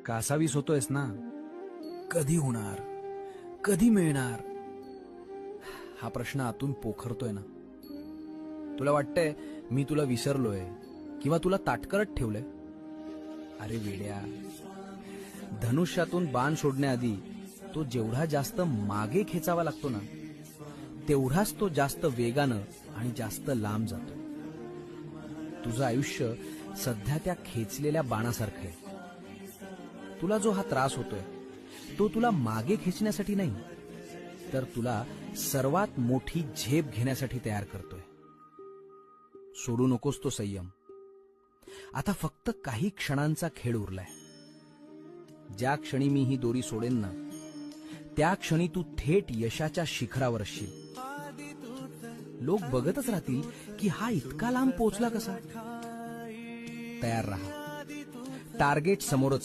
कासावीस होतोयस ना? कधी होणार, कधी मिळणार, हा प्रश्न आतून पोखरतोय ना. तुला वाटतंय मी तुला विसरलोय किंवा तुला ताटकरत ठेवलंय. अरे वेड्या, धनुष्यातून बाण सोडण्याआधी तो जेवढा जास्त मागे खेचावा लागतो ना, तेवढाच तो जास्त वेगानं आणि जास्त लांब जातो. तुझं आयुष्य सध्या त्या खेचलेल्या बाणासारखं आहे. तुला जो हा त्रास होतोय तो तुला मागे खेचण्यासाठी नाही, तर तुला सर्वात मोठी झेप घेण्यासाठी तयार करतोय. सोडू नकोस तो संयम. आता फक्त काही क्षणांचा खेळ उरलाय. ज्या क्षणी मी ही दोरी सोडेन ना, त्या क्षणी तू थेट यशाच्या शिखरावर असशील. लोक बघतच राहतील की हा इतका लांब पोहोचला कसा. तयार राहा, टार्गेट समोरच आहे.